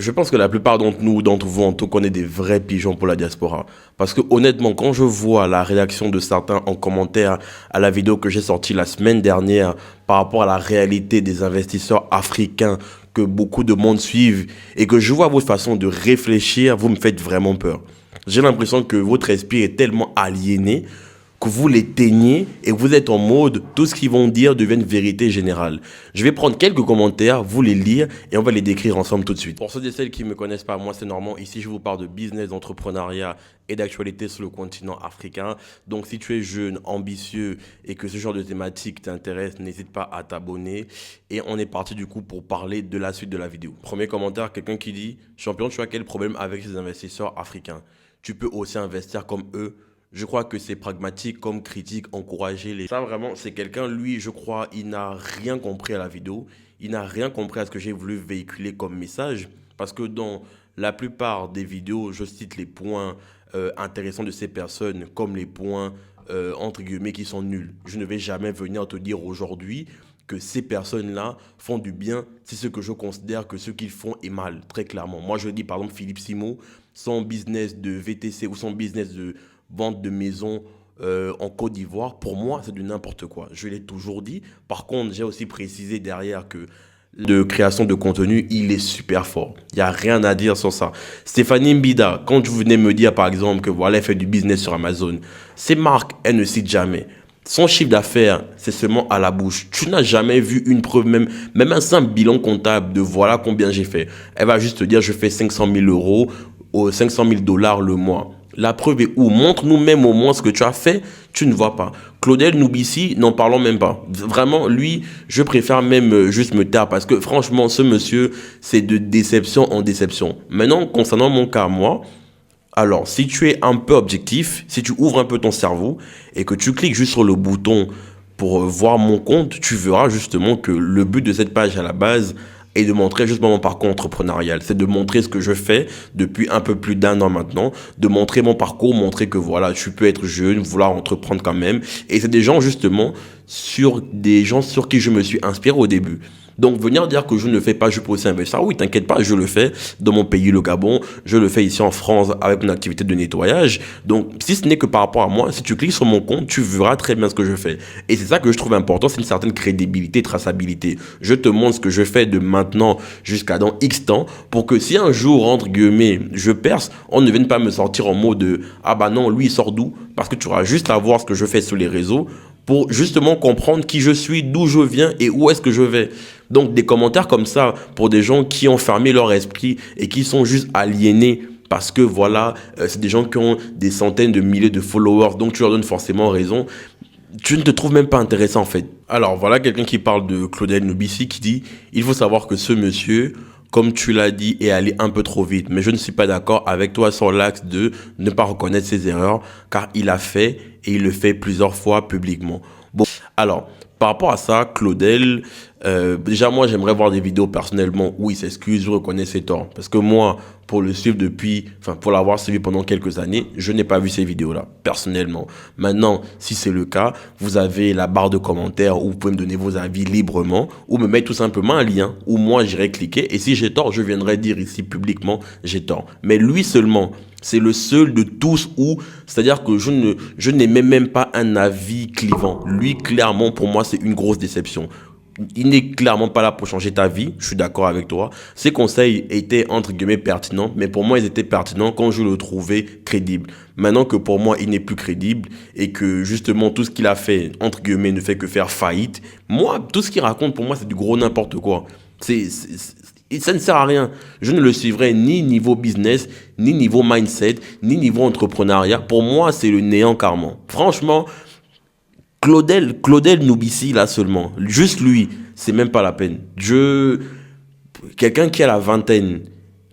Je pense que la plupart d'entre nous, d'entre vous, en tout cas, on est des vrais pigeons pour la diaspora. Parce que honnêtement, quand je vois la réaction de certains en commentaire à la vidéo que j'ai sortie la semaine dernière par rapport à la réalité des investisseurs africains que beaucoup de monde suivent et que je vois votre façon de réfléchir, vous me faites vraiment peur. J'ai l'impression que votre esprit est tellement aliéné que vous l'éteignez et vous êtes en mode tout ce qu'ils vont dire devient une vérité générale. Je vais prendre quelques commentaires, vous les lire et on va les décrire ensemble tout de suite. Pour ceux et celles qui ne me connaissent pas, moi c'est Normand. Ici je vous parle de business, d'entrepreneuriat et d'actualité sur le continent africain. Donc si tu es jeune, ambitieux et que ce genre de thématique t'intéresse, n'hésite pas à t'abonner. Et on est parti du coup pour parler de la suite de la vidéo. Premier commentaire, quelqu'un qui dit: Champion, tu as quel problème avec ces investisseurs africains? Tu peux aussi investir comme eux. Je crois que c'est pragmatique comme critique, encourager les... Ça vraiment, c'est quelqu'un, lui, je crois, il n'a rien compris à la vidéo. Il n'a rien compris à ce que j'ai voulu véhiculer comme message. Parce que dans la plupart des vidéos, je cite les points intéressants de ces personnes comme les points, entre guillemets, qui sont nuls. Je ne vais jamais venir te dire aujourd'hui que ces personnes-là font du bien, c'est ce que je considère que ce qu'ils font est mal, très clairement. Moi, je dis par exemple Philippe Simo, son business de VTC ou son business de vente de maisons en Côte d'Ivoire, pour moi, c'est du n'importe quoi. Je l'ai toujours dit. Par contre, j'ai aussi précisé derrière que de création de contenu, il est super fort. Il n'y a rien à dire sur ça. Stéphanie Mbida, quand vous venez me dire par exemple que voilà, elle fait du business sur Amazon, ces marques, elle ne cite jamais. Son chiffre d'affaires, c'est seulement à la bouche. Tu n'as jamais vu une preuve, même un simple bilan comptable de voilà combien j'ai fait. Elle va juste te dire je fais 500 000 euros ou 500 000 dollars le mois. La preuve est où? Montre-nous même au moins ce que tu as fait. Tu ne vois pas. Claudel Noubissi, n'en parlons même pas. Vraiment, lui, je préfère même juste me taire parce que franchement, ce monsieur, c'est de déception en déception. Maintenant, concernant mon cas, moi, alors, si tu es un peu objectif, si tu ouvres un peu ton cerveau et que tu cliques juste sur le bouton pour voir mon compte, tu verras justement que le but de cette page à la base est de montrer justement mon parcours entrepreneurial. C'est de montrer ce que je fais depuis un peu plus d'1 an maintenant, de montrer mon parcours, montrer que voilà, tu peux être jeune, vouloir entreprendre quand même. Et c'est des gens justement sur qui je me suis inspiré au début. Donc venir dire que je ne fais pas, je peux aussi investir. Oui, t'inquiète pas, je le fais dans mon pays, le Gabon. Je le fais ici en France avec mon activité de nettoyage. Donc si ce n'est que par rapport à moi, si tu cliques sur mon compte, tu verras très bien ce que je fais. Et c'est ça que je trouve important, c'est une certaine crédibilité, traçabilité. Je te montre ce que je fais de maintenant jusqu'à dans X temps pour que si un jour, entre guillemets, je perce, on ne vienne pas me sortir en mot de ah bah non, lui il sort d'où? Parce que tu auras juste à voir ce que je fais sur les réseaux pour justement comprendre qui je suis, d'où je viens et où est-ce que je vais. Donc des commentaires comme ça pour des gens qui ont fermé leur esprit et qui sont juste aliénés parce que voilà, c'est des gens qui ont des centaines de milliers de followers, donc tu leur donnes forcément raison. Tu ne te trouves même pas intéressant en fait. Alors voilà quelqu'un qui parle de Claudel Noubissi qui dit: il faut savoir que ce monsieur, comme tu l'as dit, est allé un peu trop vite. Mais je ne suis pas d'accord avec toi sur l'axe de ne pas reconnaître ses erreurs, car il a fait et il le fait plusieurs fois publiquement. Bon, alors, par rapport à ça, Claudel, déjà moi j'aimerais voir des vidéos personnellement où il s'excuse, je reconnais ses torts. Parce que moi, pour le suivre pour l'avoir suivi pendant quelques années, je n'ai pas vu ces vidéos-là, personnellement. Maintenant, si c'est le cas, vous avez la barre de commentaires où vous pouvez me donner vos avis librement ou me mettre tout simplement un lien où moi j'irai cliquer et si j'ai tort, je viendrai dire ici publiquement j'ai tort. Mais lui seulement, c'est le seul de tous où, c'est-à-dire que je n'aimais même pas un avis clivant. Lui, clairement, pour moi, c'est une grosse déception. Il n'est clairement pas là pour changer ta vie, je suis d'accord avec toi. Ses conseils étaient entre guillemets pertinents, mais pour moi ils étaient pertinents quand je le trouvais crédible. Maintenant que pour moi il n'est plus crédible et que justement tout ce qu'il a fait entre guillemets ne fait que faire faillite, moi tout ce qu'il raconte pour moi c'est du gros n'importe quoi. Ça ne sert à rien. Je ne le suivrai ni niveau business, ni niveau mindset, ni niveau entrepreneuriat. Pour moi c'est le néant carrément. Franchement, Claudel Noubissi, là seulement, juste lui, c'est même pas la peine. Quelqu'un qui a la vingtaine,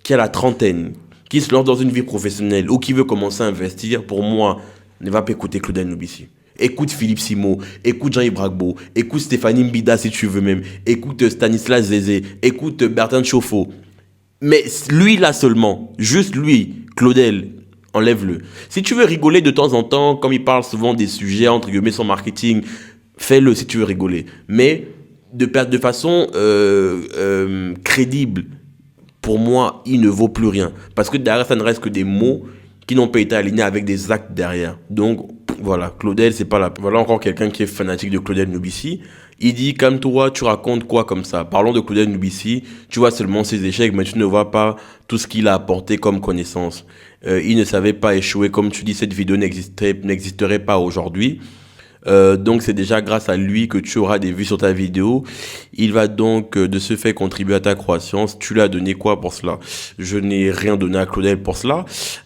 qui a la trentaine, qui se lance dans une vie professionnelle ou qui veut commencer à investir, pour moi, ne va pas écouter Claudel Noubissi. Écoute Philippe Simo, écoute Jean Ibragbo, écoute Stéphanie Mbida si tu veux même, écoute Stanislas Zézé, écoute Bertrand Chauffeau. Mais lui là seulement, juste lui, Claudel, enlève-le. Si tu veux rigoler de temps en temps, comme il parle souvent des sujets, entre guillemets, son marketing, fais-le si tu veux rigoler. Mais de façon crédible, pour moi, il ne vaut plus rien. Parce que derrière, ça ne reste que des mots qui n'ont pas été alignés avec des actes derrière. Donc, voilà, Claudel, c'est pas la... Voilà encore quelqu'un qui est fanatique de Claudel Noubissi. Il dit, calme-toi, tu racontes quoi comme ça? Parlons de Claudel Noubissi, tu vois seulement ses échecs, mais tu ne vois pas tout ce qu'il a apporté comme connaissance. Il ne savait pas échouer, comme tu dis, cette vidéo n'existerait pas aujourd'hui. Donc c'est déjà grâce à lui que tu auras des vues sur ta vidéo. Il va donc de ce fait contribuer à ta croissance. Tu lui as donné quoi pour cela? Je n'ai rien donné à Claudel pour cela.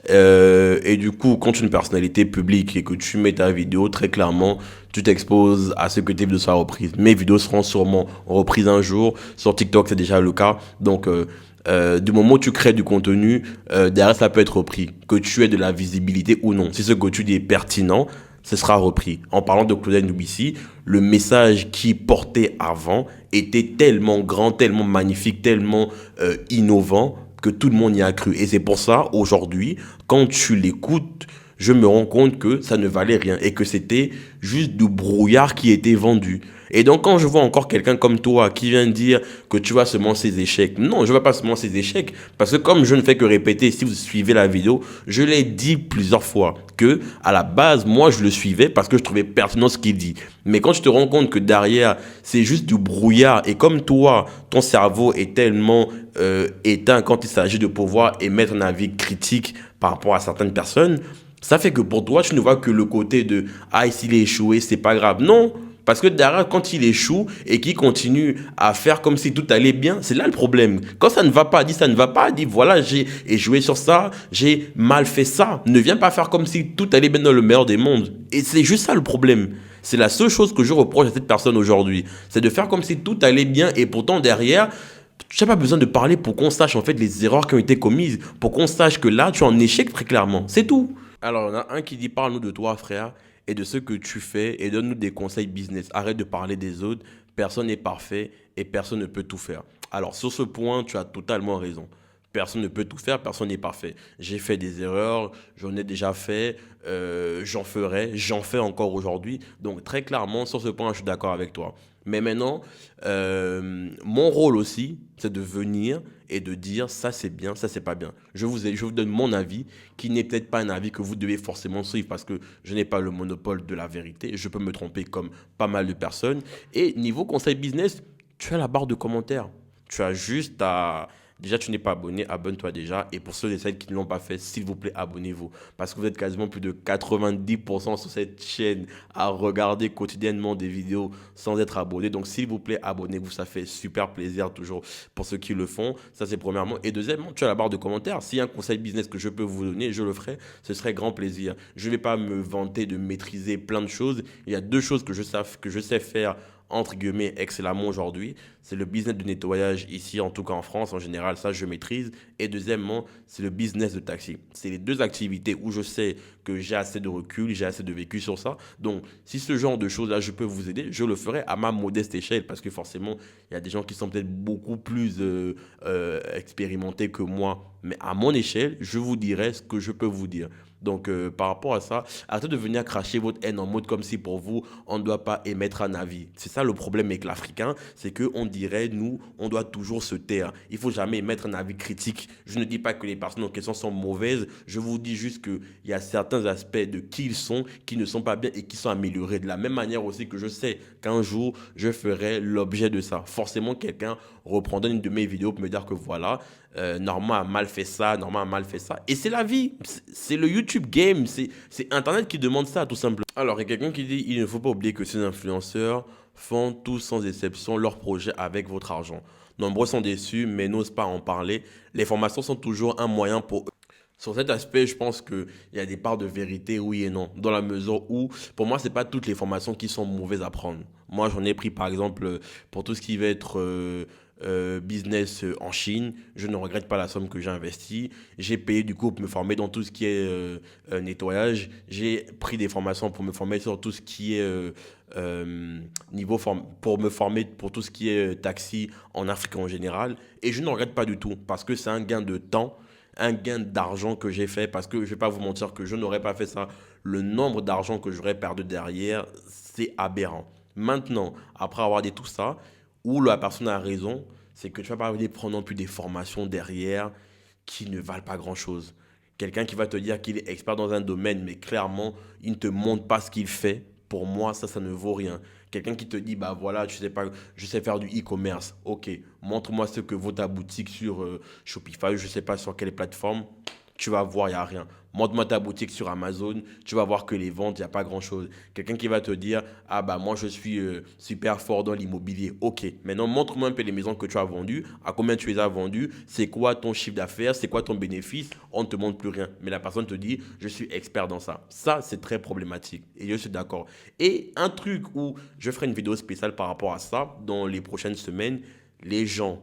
Et du coup, quand tu es une personnalité publique et que tu mets ta vidéo, très clairement, tu t'exposes à ce que tes vidéos soient reprises. Mes vidéos seront sûrement reprises un jour. Sur TikTok, c'est déjà le cas. Donc du moment où tu crées du contenu, derrière ça peut être repris. Que tu aies de la visibilité ou non. Si ce que tu dis est pertinent, ce sera repris. En parlant de Claudel Noubissi, le message qu'il portait avant était tellement grand, tellement magnifique, tellement innovant que tout le monde y a cru. Et c'est pour ça, aujourd'hui, quand tu l'écoutes, je me rends compte que ça ne valait rien et que c'était juste du brouillard qui était vendu. Et donc, quand je vois encore quelqu'un comme toi qui vient dire que tu vas seulement ses échecs, non, je ne vais pas seulement ses échecs, parce que comme je ne fais que répéter, si vous suivez la vidéo, je l'ai dit plusieurs fois que, à la base, moi, je le suivais parce que je trouvais pertinent ce qu'il dit. Mais quand tu te rends compte que derrière, c'est juste du brouillard, et comme toi, ton cerveau est tellement éteint quand il s'agit de pouvoir émettre un avis critique par rapport à certaines personnes, ça fait que pour toi, tu ne vois que le côté de ah, s'il est échoué, c'est pas grave. Non, parce que derrière, quand il échoue et qu'il continue à faire comme si tout allait bien, c'est là le problème. Quand ça ne va pas, dis ça ne va pas, dis voilà, j'ai échoué sur ça, j'ai mal fait ça. Ne viens pas faire comme si tout allait bien dans le meilleur des mondes. Et c'est juste ça le problème. C'est la seule chose que je reproche à cette personne aujourd'hui. C'est de faire comme si tout allait bien et pourtant derrière, tu n'as pas besoin de parler pour qu'on sache en fait les erreurs qui ont été commises, pour qu'on sache que là, tu es en échec très clairement. C'est tout. Alors, il y en a un qui dit parle-nous de toi, frère, et de ce que tu fais, et donne-nous des conseils business. Arrête de parler des autres. Personne n'est parfait et personne ne peut tout faire. Alors, sur ce point, tu as totalement raison. Personne ne peut tout faire, personne n'est parfait. J'ai fait des erreurs, j'en ai déjà fait, j'en ferai, j'en fais encore aujourd'hui. Donc, très clairement, sur ce point, je suis d'accord avec toi. Mais maintenant, mon rôle aussi, c'est de venir et de dire ça c'est bien, ça c'est pas bien. Je vous donne mon avis, qui n'est peut-être pas un avis que vous devez forcément suivre parce que je n'ai pas le monopole de la vérité. Je peux me tromper comme pas mal de personnes. Et niveau conseil business, tu as la barre de commentaires. Tu as juste à... Déjà, tu n'es pas abonné, abonne-toi déjà. Et pour ceux et celles qui ne l'ont pas fait, s'il vous plaît, abonnez-vous. Parce que vous êtes quasiment plus de 90% sur cette chaîne à regarder quotidiennement des vidéos sans être abonné. Donc, s'il vous plaît, abonnez-vous. Ça fait super plaisir toujours pour ceux qui le font. Ça, c'est premièrement. Et deuxièmement, tu as la barre de commentaires. S'il y a un conseil business que je peux vous donner, je le ferai. Ce serait grand plaisir. Je ne vais pas me vanter de maîtriser plein de choses. Il y a deux choses que je sais faire entre guillemets excellemment aujourd'hui, c'est le business de nettoyage ici, en tout cas en France, en général, ça je maîtrise. Et deuxièmement, c'est le business de taxi. C'est les deux activités où je sais que j'ai assez de recul, j'ai assez de vécu sur ça. Donc, si ce genre de choses-là, je peux vous aider, je le ferai à ma modeste échelle parce que forcément, il y a des gens qui sont peut-être beaucoup plus expérimentés que moi. Mais à mon échelle, je vous dirai ce que je peux vous dire. Donc, par rapport à ça, arrêtez de venir cracher votre haine en mode comme si pour vous, on ne doit pas émettre un avis. C'est ça le problème avec l'Africain, c'est qu'on dirait, nous, on doit toujours se taire. Il ne faut jamais émettre un avis critique. Je ne dis pas que les personnes en question sont mauvaises, je vous dis juste qu'il y a certains aspects de qui ils sont qui ne sont pas bien et qui sont améliorés. De la même manière aussi que je sais qu'un jour, je ferai l'objet de ça. Forcément, quelqu'un reprendra une de mes vidéos pour me dire que voilà, Normand a mal fait ça, Normand a mal fait ça. Et c'est la vie, c'est le YouTube game, c'est Internet qui demande ça tout simplement. Alors, il y a quelqu'un qui dit, il ne faut pas oublier que ces influenceurs font tous sans exception leur projet avec votre argent. Nombreux sont déçus mais n'osent pas en parler. Les formations sont toujours un moyen pour eux. Sur cet aspect, je pense qu'il y a des parts de vérité, oui et non. Dans la mesure où, pour moi, ce n'est pas toutes les formations qui sont mauvaises à prendre. Moi, j'en ai pris, par exemple, pour tout ce qui va être business en Chine. Je ne regrette pas la somme que j'ai investie. J'ai payé du coup pour me former dans tout ce qui est nettoyage. J'ai pris des formations pour me former sur tout ce qui est pour me former pour tout ce qui est taxi en Afrique en général. Et je ne regrette pas du tout parce que c'est un gain de temps, un gain d'argent que j'ai fait parce que je ne vais pas vous mentir que je n'aurais pas fait ça. Le nombre d'argent que j'aurais perdu derrière, c'est aberrant. Maintenant, après avoir dit tout ça, où la personne a raison, c'est que tu vas pas aller prendre non plus des formations derrière qui ne valent pas grand-chose. Quelqu'un qui va te dire qu'il est expert dans un domaine, mais clairement, il ne te montre pas ce qu'il fait. Pour moi, ça ne vaut rien. Quelqu'un qui te dit, bah voilà, tu sais pas, je sais faire du e-commerce. Ok, montre-moi ce que vaut ta boutique sur Shopify, je sais pas sur quelle plateforme. Tu vas voir, il n'y a rien. Montre-moi ta boutique sur Amazon, tu vas voir que les ventes, il n'y a pas grand-chose. Quelqu'un qui va te dire, ah bah moi je suis super fort dans l'immobilier. Ok, maintenant montre-moi un peu les maisons que tu as vendues, à combien tu les as vendues, c'est quoi ton chiffre d'affaires, c'est quoi ton bénéfice, on ne te montre plus rien. Mais la personne te dit, je suis expert dans ça. Ça, c'est très problématique et je suis d'accord. Et un truc où je ferai une vidéo spéciale par rapport à ça dans les prochaines semaines, les gens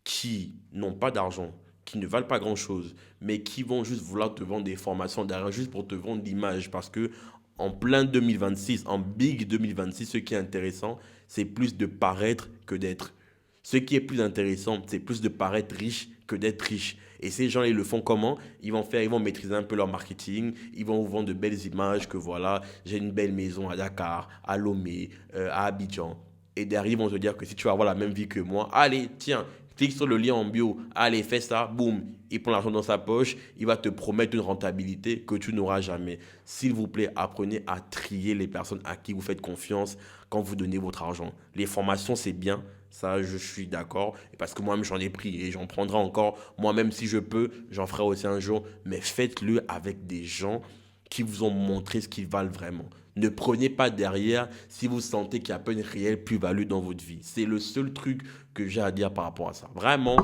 qui n'ont pas d'argent, qui ne valent pas grand-chose, mais qui vont juste vouloir te vendre des formations derrière juste pour te vendre l'image. Parce que en plein 2026, en big 2026, ce qui est intéressant, c'est plus de paraître que d'être. Ce qui est plus intéressant, c'est plus de paraître riche que d'être riche. Et ces gens, ils le font comment? Ils vont maîtriser un peu leur marketing, ils vont vous vendre de belles images que voilà, j'ai une belle maison à Dakar, à Lomé, à Abidjan. Et derrière, ils vont te dire que si tu vas avoir la même vie que moi, allez, tiens, clique sur le lien en bio, allez, fais ça, boum, il prend l'argent dans sa poche, il va te promettre une rentabilité que tu n'auras jamais. S'il vous plaît, apprenez à trier les personnes à qui vous faites confiance quand vous donnez votre argent. Les formations, c'est bien, ça, je suis d'accord, parce que moi-même, j'en ai pris et j'en prendrai encore. Moi-même, si je peux, j'en ferai aussi un jour, mais faites-le avec des gens qui vous ont montré ce qu'ils valent vraiment. Ne prenez pas derrière si vous sentez qu'il n'y a pas une réelle plus-value dans votre vie. C'est le seul truc que j'ai à dire par rapport à ça. Vraiment,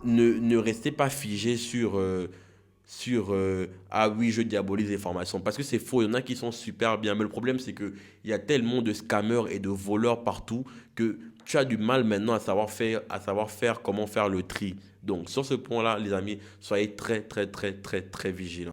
ne restez pas figé sur ah oui, je diabolise les formations. Parce que c'est faux, il y en a qui sont super bien. Mais le problème, c'est qu'il y a tellement de scammers et de voleurs partout que tu as du mal maintenant à savoir faire comment faire le tri. Donc, sur ce point-là, les amis, soyez très, très, très, très, très vigilants.